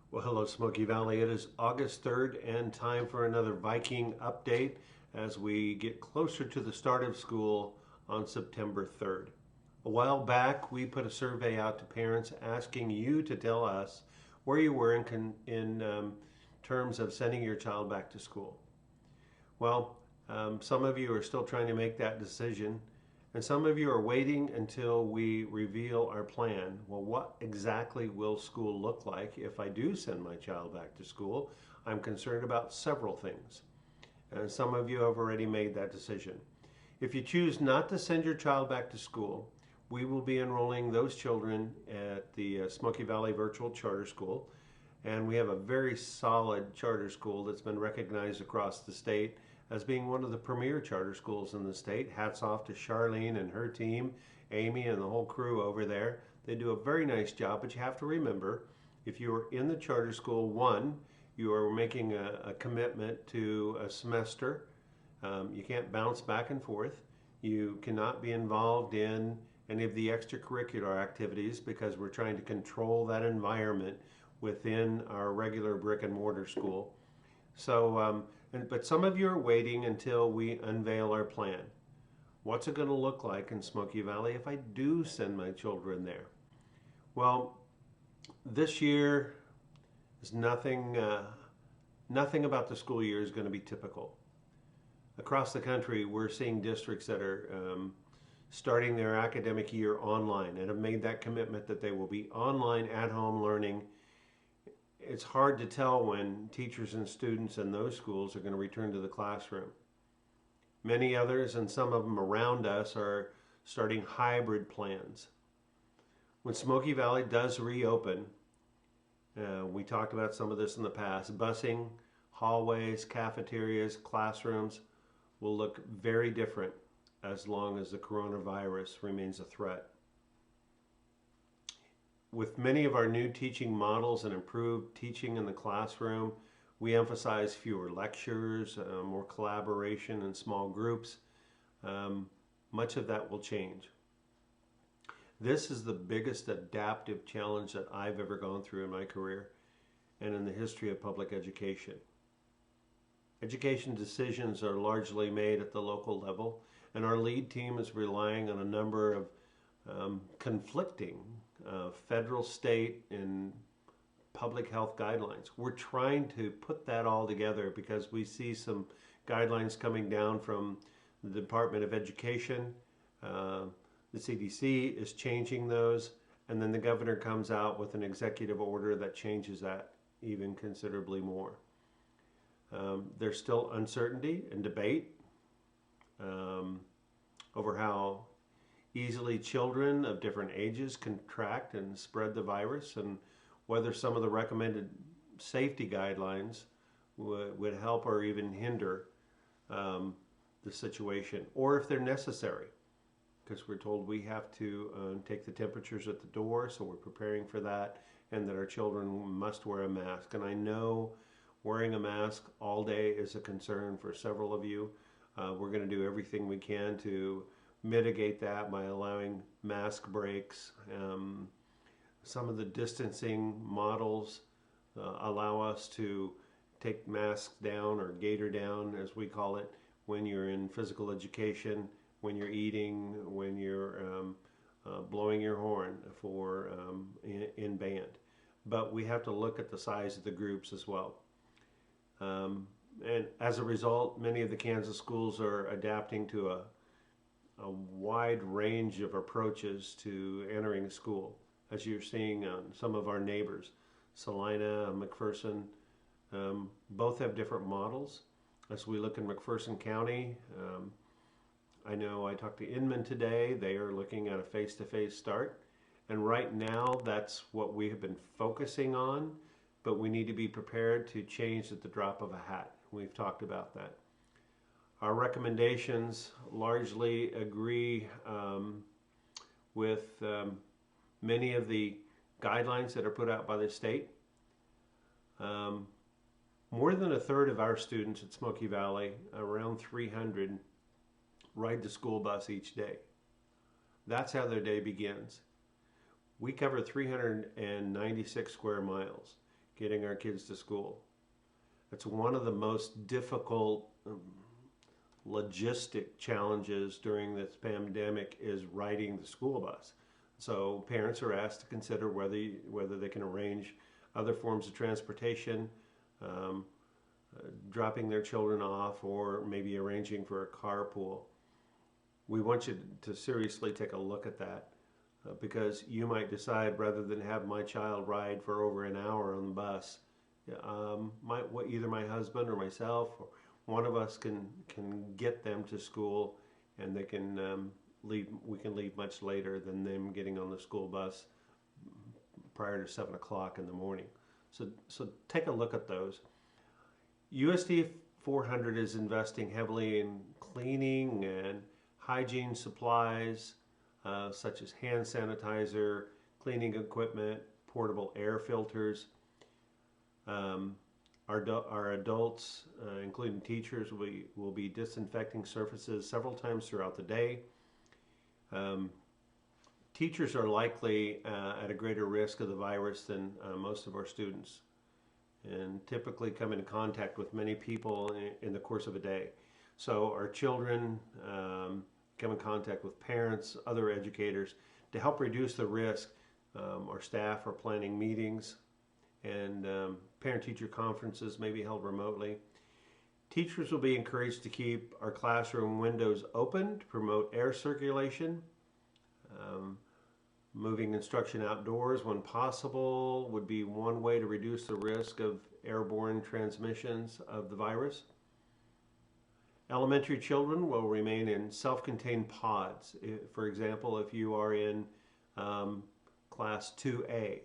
Well, hello, Smoky Valley. It is August 3rd and time for another Viking update as we get closer to the start of school on September 3rd. A while back, we put a survey out to parents asking you to tell us where you were in terms of sending your child back to school. Well, some of you are still trying to make that decision, and some of you are waiting until we reveal our plan. Well, what exactly will school look like if I do send my child back to school? I'm concerned about several things. And some of you have already made that decision. If you choose not to send your child back to school, we will be enrolling those children at the Smoky Valley Virtual Charter School. And we have a very solid charter school that's been recognized across the state as being one of the premier charter schools in the state. Hats off to Charlene and her team, Amy and the whole crew over there. They do a very nice job, but you have to remember, if you are in the charter school, one, you are making a commitment to a semester. You can't bounce back and forth. You cannot be involved in any of the extracurricular activities because we're trying to control that environment within our regular brick and mortar school. So, but some of you are waiting until we unveil our plan. What's it going to look like in Smoky Valley if I do send my children there? Well, this year is nothing about the school year is going to be typical. Across the country, we're seeing districts that are starting their academic year online and have made that commitment that they will be online at home learning. It's hard to tell when teachers and students in those schools are going to return to the classroom. Many others, and some of them around us, are starting hybrid plans. When Smoky Valley does reopen, we talked about some of this in the past, busing, hallways, cafeterias, classrooms will look very different as long as the coronavirus remains a threat. With many of our new teaching models and improved teaching in the classroom, we emphasize fewer lectures, more collaboration in small groups. Much of that will change. This is the biggest adaptive challenge that I've ever gone through in my career and in the history of public education. Education decisions are largely made at the local level, and our lead team is relying on a number of conflicting federal, state, and public health guidelines. We're trying to put that all together because we see some guidelines coming down from the Department of Education. The CDC is changing those, and then the governor comes out with an executive order that changes that even considerably more. There's still uncertainty and debate over how easily children of different ages contract and spread the virus, and whether some of the recommended safety guidelines would help or even hinder the situation, or if they're necessary, because we're told we have to take the temperatures at the door, so we're preparing for that, and that our children must wear a mask. And I know wearing a mask all day is a concern for several of you. We're going to do everything we can to mitigate that by allowing mask breaks. Some of the distancing models allow us to take masks down, or gaiter down as we call it, when you're in physical education, when you're eating, when you're blowing your horn for in band. But we have to look at the size of the groups as well. And as a result, many of the Kansas schools are adapting to a wide range of approaches to entering school, as you're seeing some of our neighbors. Salina and McPherson both have different models. As we look in McPherson County, I know I talked to Inman today. They are looking at a face-to-face start. And right now, that's what we have been focusing on, but we need to be prepared to change at the drop of a hat. We've talked about that. Our recommendations largely agree with many of the guidelines that are put out by the state. More than a third of our students at Smoky Valley, around 300, ride the school bus each day. That's how their day begins. We cover 396 square miles. getting our kids to school. It's one of the most difficult logistic challenges during this pandemic is riding the school bus. So parents are asked to consider whether they can arrange other forms of transportation, dropping their children off, or maybe arranging for a carpool. We want you to seriously take a look at that because you might decide, rather than have my child ride for over an hour on the bus, either my husband or myself, or one of us can get them to school, and they can leave. We can leave much later than them getting on the school bus prior to 7 o'clock in the morning. So take a look at those. USD 400 is investing heavily in cleaning and hygiene supplies, such as hand sanitizer, cleaning equipment, portable air filters. Our adults, including teachers, will be disinfecting surfaces several times throughout the day. Teachers are likely at a greater risk of the virus than most of our students, and typically come into contact with many people in the course of a day. So our children come in contact with parents, other educators. To help reduce the risk, our staff are planning meetings, and parent-teacher conferences may be held remotely. Teachers will be encouraged to keep our classroom windows open to promote air circulation. Moving instruction outdoors when possible would be one way to reduce the risk of airborne transmissions of the virus. Elementary children will remain in self-contained pods. For example, if you are in class 2A,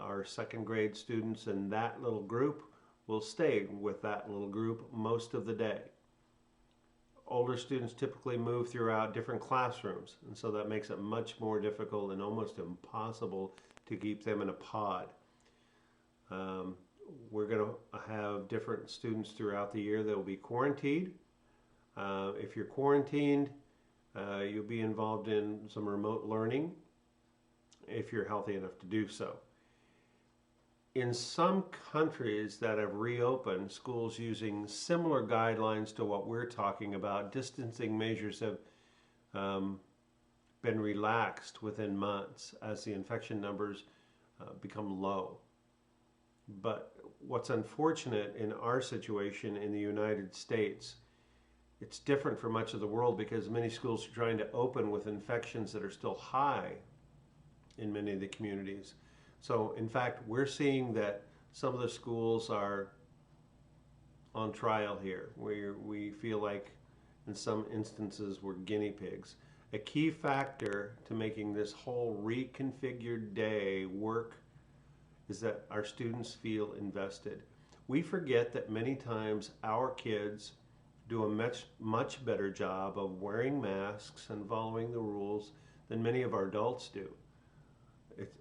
our second grade students in that little group will stay with that little group most of the day. Older students typically move throughout different classrooms, and so that makes it much more difficult and almost impossible to keep them in a pod. We're going to have different students throughout the year that will be quarantined. If you're quarantined, you'll be involved in some remote learning if you're healthy enough to do so. In some countries that have reopened schools using similar guidelines to what we're talking about, distancing measures have been relaxed within months as the infection numbers become low. But what's unfortunate in our situation in the United States, it's different from much of the world because many schools are trying to open with infections that are still high in many of the communities. So in fact, we're seeing that some of the schools are on trial here. We feel like in some instances we're guinea pigs. A key factor to making this whole reconfigured day work is that our students feel invested. We forget that many times our kids do a much better job of wearing masks and following the rules than many of our adults do.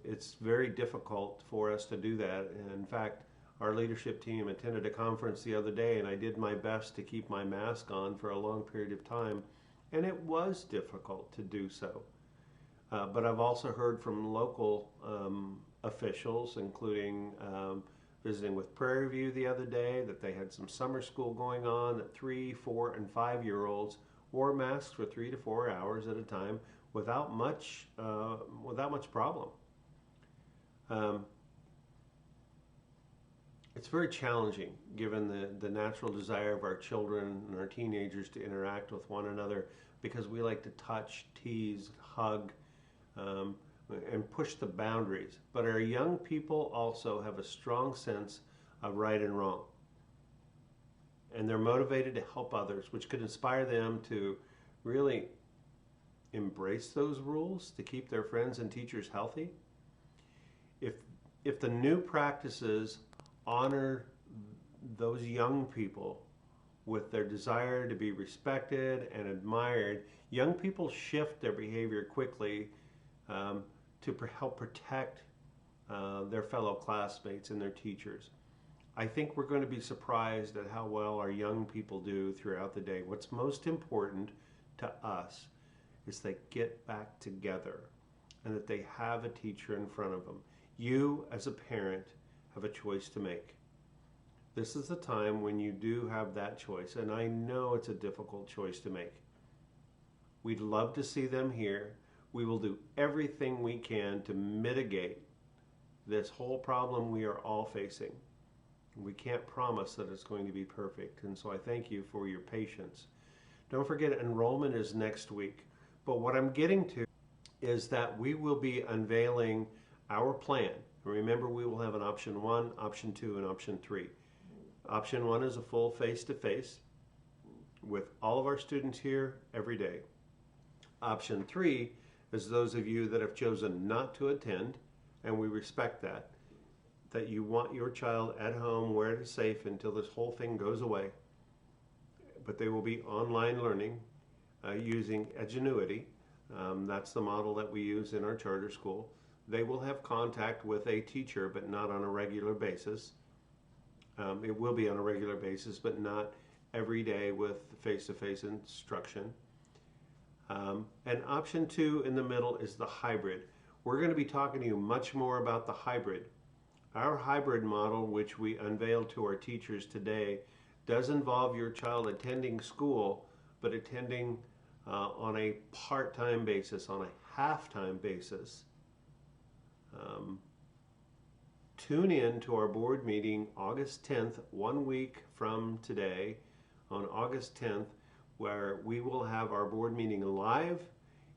It's very difficult for us to do that. And in fact, our leadership team attended a conference the other day, and I did my best to keep my mask on for a long period of time, and it was difficult to do so. But I've also heard from local officials, including visiting with Prairie View the other day, that they had some summer school going on, that 3, 4, and 5-year-olds wore masks for 3 to 4 hours at a time without much problem. It's very challenging given the natural desire of our children and our teenagers to interact with one another because we like to touch, tease, hug, and push the boundaries. But our young people also have a strong sense of right and wrong. And they're motivated to help others, which could inspire them to really embrace those rules to keep their friends and teachers healthy. If the new practices honor those young people with their desire to be respected and admired, young people shift their behavior quickly to help protect their fellow classmates and their teachers. I think we're going to be surprised at how well our young people do throughout the day. What's most important to us is they get back together and that they have a teacher in front of them. You, as a parent, have a choice to make. This is the time when you do have that choice, and I know it's a difficult choice to make. We'd love to see them here. We will do everything we can to mitigate this whole problem we are all facing. We can't promise that it's going to be perfect, and so I thank you for your patience. Don't forget, enrollment is next week. But what I'm getting to is that we will be unveiling our plan. Remember, we will have an option 1, option 2, and option 3. Option 1 is a full face-to-face with all of our students here every day. Option 3 is those of you that have chosen not to attend, and we respect that you want your child at home where it is safe until this whole thing goes away. But they will be online learning using Edgenuity. That's the model that we use in our charter school. They will have contact with a teacher, but not on a regular basis. It will be on a regular basis, but not every day with face-to-face instruction. And option 2 in the middle is the hybrid. We're going to be talking to you much more about the hybrid. Our hybrid model, which we unveiled to our teachers today, does involve your child attending school, but attending on a part-time basis, on a half-time basis. Tune in to our board meeting August 10th, 1 week from today, on August 10th, where we will have our board meeting live.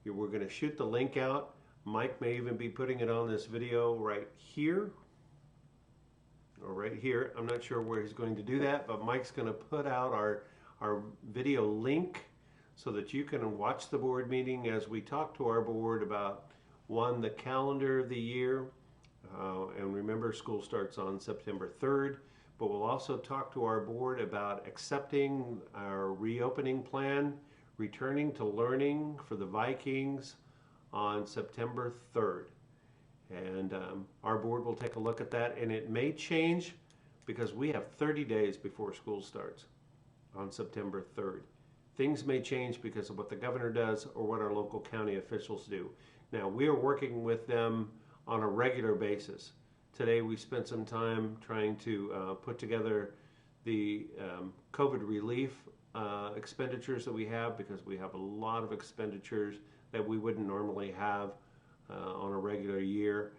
We're going to shoot the link out. Mike may even be putting it on this video right here, or right here. I'm not sure where he's going to do that, but Mike's going to put out our video link so that you can watch the board meeting as we talk to our board about, 1, the calendar of the year, and remember, school starts on September 3rd, but we'll also talk to our board about accepting our reopening plan, returning to learning for the Vikings on September 3rd. And our board will take a look at that, and it may change because we have 30 days before school starts on September 3rd. Things may change because of what the governor does or what our local county officials do. Now, we are working with them on a regular basis. Today we spent some time trying to put together the COVID relief expenditures that we have, because we have a lot of expenditures that we wouldn't normally have on a regular year,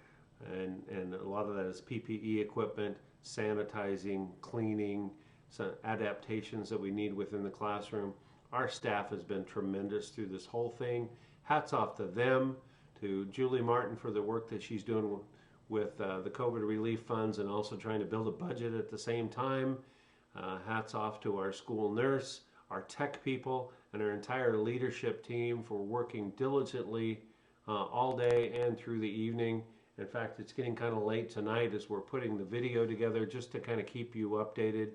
and a lot of that is PPE equipment, sanitizing, cleaning, some adaptations that we need within the classroom. Our staff has been tremendous through this whole thing. Hats off to them, to Julie Martin for the work that she's doing with the COVID relief funds and also trying to build a budget at the same time. Hats off to our school nurse, our tech people, and our entire leadership team for working diligently all day and through the evening. In fact, it's getting kind of late tonight as we're putting the video together just to kind of keep you updated.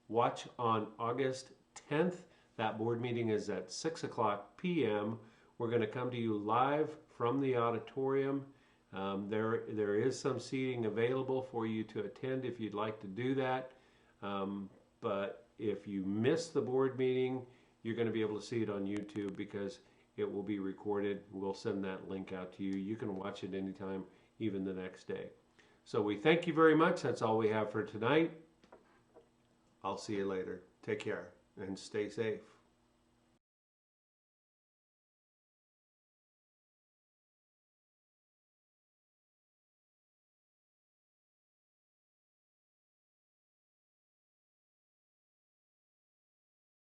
Watch on August 10th. That board meeting is at 6:00 p.m. We're going to come to you live from the auditorium. There is some seating available for you to attend if you'd like to do that. But if you miss the board meeting, you're going to be able to see it on YouTube because it will be recorded. We'll send that link out to you. You can watch it anytime, even the next day. So we thank you very much. That's all we have for tonight. I'll see you later. Take care and stay safe.